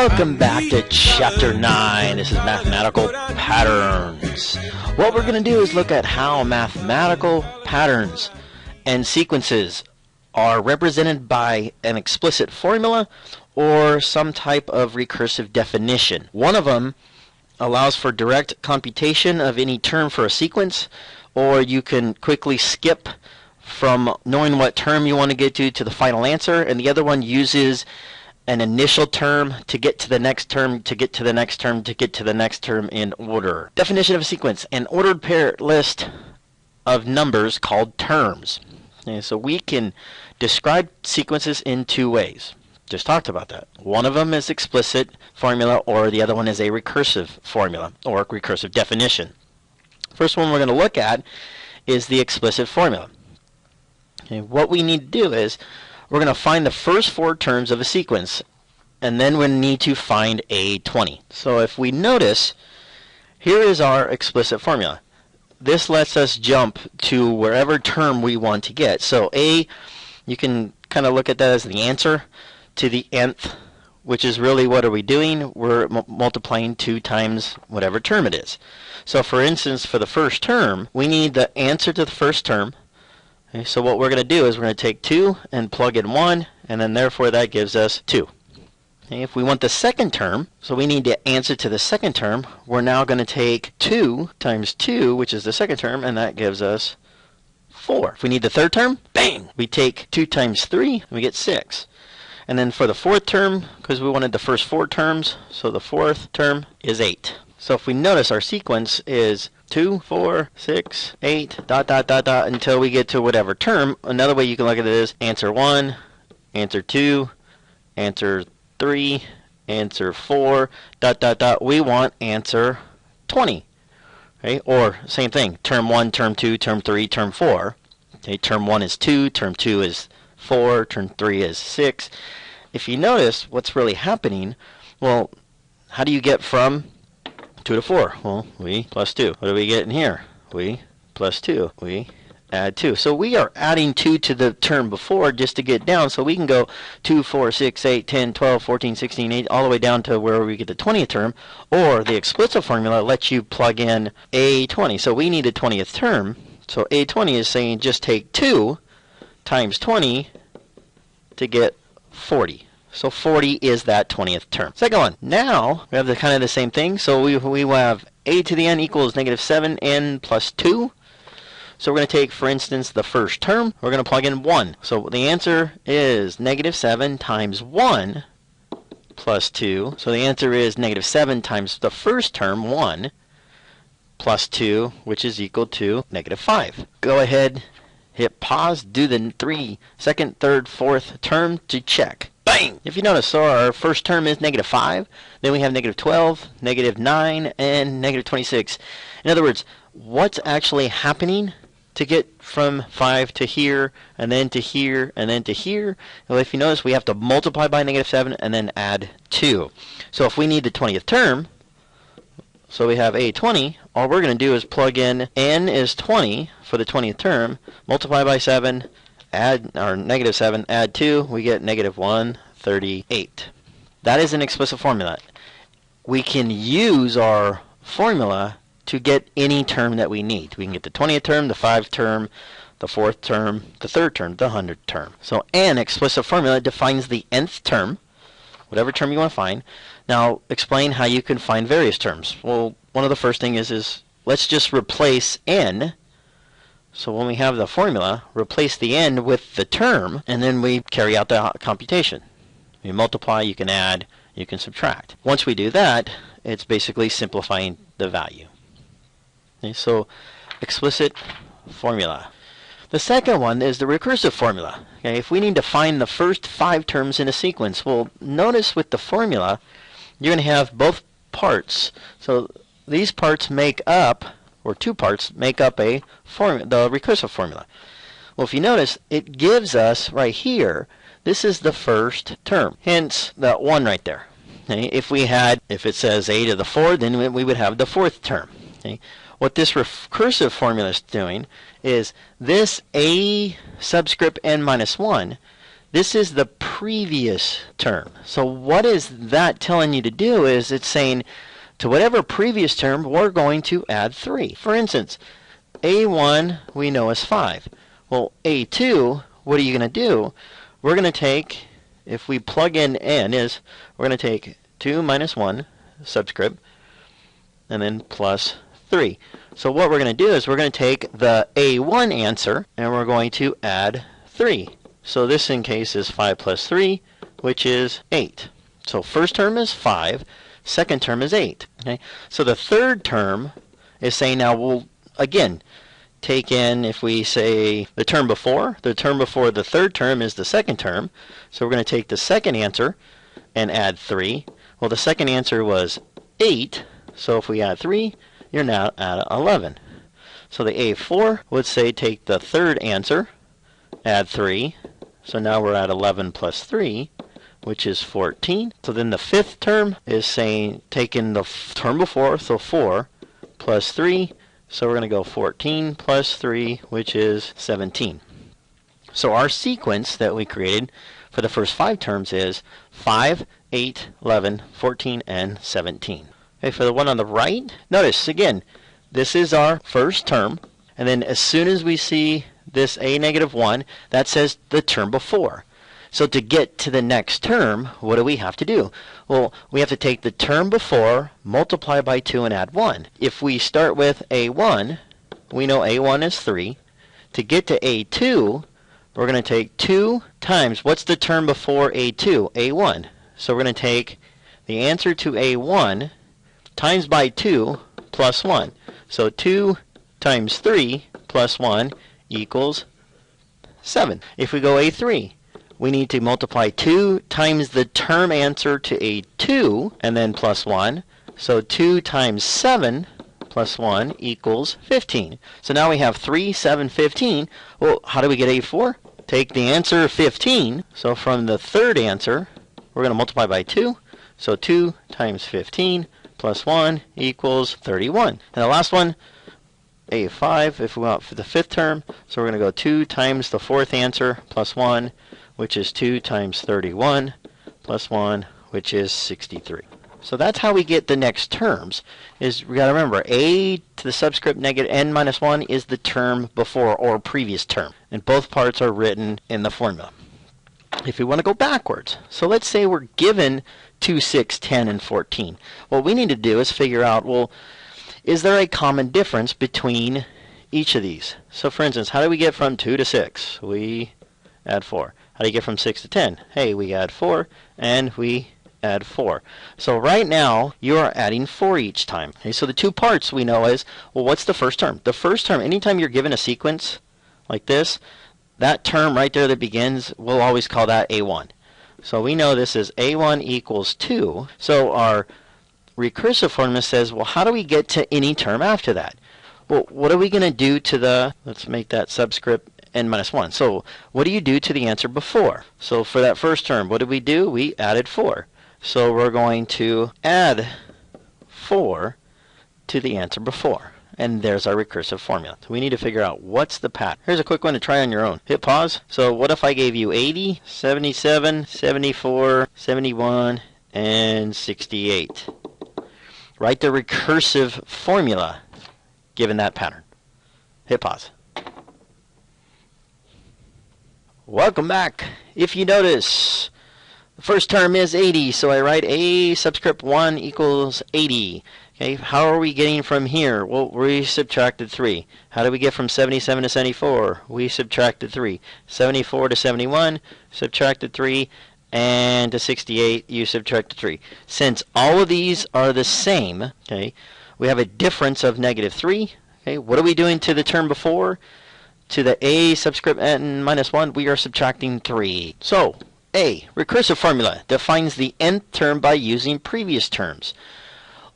Welcome back to Chapter 9. This is Mathematical Patterns. What we're going to do is look at how mathematical patterns and sequences are represented by an explicit formula or some type of recursive definition. One of them allows for direct computation of any term for a sequence, or you can quickly skip from knowing what term you want to get to the final answer, and the other one uses an initial term to get to the next term, to get to the next term, to get to the next term in order. Definition of a sequence: an ordered pair list of numbers called terms. Okay, so we can describe sequences in two ways. Just talked about that. One of them is explicit formula, or the other one is a recursive formula or recursive definition. First one we're going to look at is the explicit formula. Okay, what we need to do is we're going to find the first four terms of a sequence, and then we need to find A20. So if we notice, here is our explicit formula. This lets us jump to wherever term we want to get. So A, you can kind of look at that as the answer to the nth, which is really what are we doing? We're multiplying 2 times whatever term it is. So for instance, for the first term, we need the answer to the first term. Okay, so what we're going to do is we're going to take 2 and plug in 1, and then therefore that gives us 2. Okay, if we want the second term, so we need to answer to the second term, we're now going to take 2 times 2, which is the second term, and that gives us 4. If we need the third term, bang! We take 2 times 3, and we get 6. And then for the fourth term, because we wanted the first 4 terms, so the fourth term is 8. So if we notice, our sequence is 2, 4, 6, 8, ... until we get to whatever term. Another way you can look at it is answer 1, answer 2, answer 3, answer 4, ... We want answer 20. Okay? Or same thing, term 1, term 2, term 3, term 4. Okay? Term 1 is 2, term 2 is 4, term 3 is 6. If you notice what's really happening, well, how do you get from 2 to 4? Well, we plus 2. What do we get in here? We plus 2. We add 2. So we are adding 2 to the term before just to get down. So we can go 2, 4, 6, 8, 10, 12, 14, 16, 8, all the way down to where we get the 20th term. Or the explicit formula lets you plug in A20. So we need a 20th term. So A20 is saying just take 2 times 20 to get 40. So 40 is that 20th term. Second one. Now we have kind of the same thing. So we will have a to the n equals negative 7n plus 2. So we're going to take, for instance, the first term. We're going to plug in 1. So the answer is negative 7 times 1 plus 2. So the answer is negative 7 times the first term, 1, plus 2, which is equal to negative 5. Go ahead, hit pause, do the 3, second, third, fourth term to check. Bang! If you notice, so our first term is negative 5, then we have negative 12, negative 9, and negative 26. In other words, what's actually happening to get from 5 to here, and then to here, and then to here? Well, if you notice, we have to multiply by negative 7 and then add 2. So if we need the 20th term, so we have A20, all we're going to do is plug in n is 20 for the 20th term, multiply by 7, add our negative 7, add 2, we get negative 138. That is an explicit formula. We can use our formula to get any term that we need. We can get the 20th term, the 5th term, the 4th term, the 3rd term, the 100th term. So an explicit formula defines the nth term, whatever term you want to find. Now explain how you can find various terms. Well, one of the first things is let's just replace n. So when we have the formula, replace the n with the term, and then we carry out the computation. You multiply, you can add, you can subtract. Once we do that, it's basically simplifying the value. Okay, so explicit formula. The second one is the recursive formula. Okay, if we need to find the first 5 terms in a sequence, well, notice with the formula, you're going to have both parts. So these parts make up, or 2 parts make up the recursive formula. Well, if you notice, it gives us right here, this is the first term, hence that 1 right there. Okay? If it says a to the 4, then we would have the 4th term. Okay? What this recursive formula is doing is this a subscript n minus 1 This is the previous term. So what is that telling you to do is it's saying to whatever previous term, we're going to add 3. For instance, A1 we know is 5. Well, A2, what are you going to do? We're going to take, if we plug in n, we're going to take 2 minus 1 subscript and then plus 3. So what we're going to do is we're going to take the A1 answer and we're going to add 3. So this in case is 5 plus 3, which is 8. So first term is 5, second term is 8. Okay? So the third term is saying now we'll again take in, if we say the term before the third term is the second term. So we're going to take the second answer and add 3. Well, the second answer was 8. So if we add 3, you're now at 11. So the A4 would say take the third answer, add 3. So now we're at 11 plus 3, which is 14. So then the fifth term is saying taking the term before, so 4 plus 3. So we're going to go 14 plus 3, which is 17. So our sequence that we created for the first 5 terms is 5, 8, 11, 14, and 17. Okay, for the one on the right, notice again, this is our first term, and then as soon as we see this a negative 1, that says the term before. So to get to the next term, what do we have to do? Well, we have to take the term before, multiply by 2, and add 1. If we start with A1, we know A1 is 3. To get to A2, we're going to take 2 times, what's the term before A2? A1. So we're going to take the answer to A1 times by 2 plus 1. So 2 times 3 plus 1 equals 7. If we go A3, we need to multiply 2 times the term answer to A2 and then plus 1. So 2 times 7 plus 1 equals 15. So now we have 3, 7, 15. Well, how do we get A4? Take the answer 15. So from the third answer, we're going to multiply by 2. So 2 times 15 plus 1 equals 31. And the last one, A5, if we want for the fifth term, so we're going to go 2 times the fourth answer plus 1, which is 2 times 31 plus 1, which is 63. So that's how we get the next terms. Is we got to remember, a to the subscript negative n minus 1 is the term before or previous term. And both parts are written in the formula. If we want to go backwards, so let's say we're given 2, 6, 10, and 14. What we need to do is figure out, well, is there a common difference between each of these? So for instance, how do we get from 2 to 6? We add 4. How do you get from 6 to 10? Hey, we add 4, and we add 4. So right now, you are adding 4 each time. Okay, so the two parts we know is, well, what's the first term? The first term, anytime you're given a sequence like this, that term right there that begins, we'll always call that A1. So we know this is A1 equals 2. So our recursive formula says, well, how do we get to any term after that? Well, what are we going to do to the, let's make that subscript n minus 1. So what do you do to the answer before? So for that first term, what did we do? We added 4. So we're going to add 4 to the answer before. And there's our recursive formula. So we need to figure out what's the pattern. Here's a quick one to try on your own. Hit pause. So what if I gave you 80, 77, 74, 71, and 68? Write the recursive formula given that pattern. Hit pause. Welcome back. If you notice, the first term is 80, so I write a subscript 1 equals 80. Okay, how are we getting from here? Well, we subtracted 3. How do we get from 77 to 74? We subtracted 3. 74 to 71, subtracted 3. And to 68, you subtracted 3. Since all of these are the same, okay, we have a difference of negative 3. Okay, what are we doing to the term before? To the a subscript n minus 1, we are subtracting 3. So, A, recursive formula defines the nth term by using previous terms.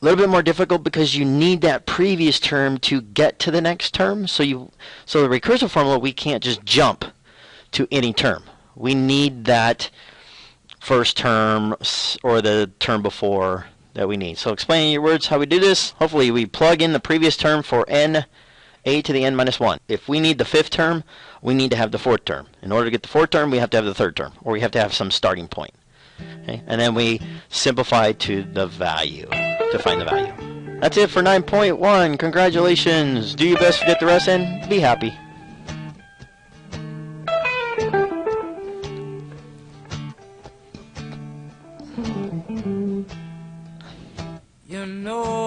A little bit more difficult because you need that previous term to get to the next term. So the recursive formula, we can't just jump to any term. We need that first term or the term before that we need. So explaining your words how we do this, hopefully we plug in the previous term for n a to the n minus 1. If we need the fifth term, we need to have the fourth term. In order to get the fourth term, we have to have the third term, or we have to have some starting point. Okay? And then we simplify to the value, to find the value. That's it for 9.1. Congratulations. Do your best to get the rest and be happy. You know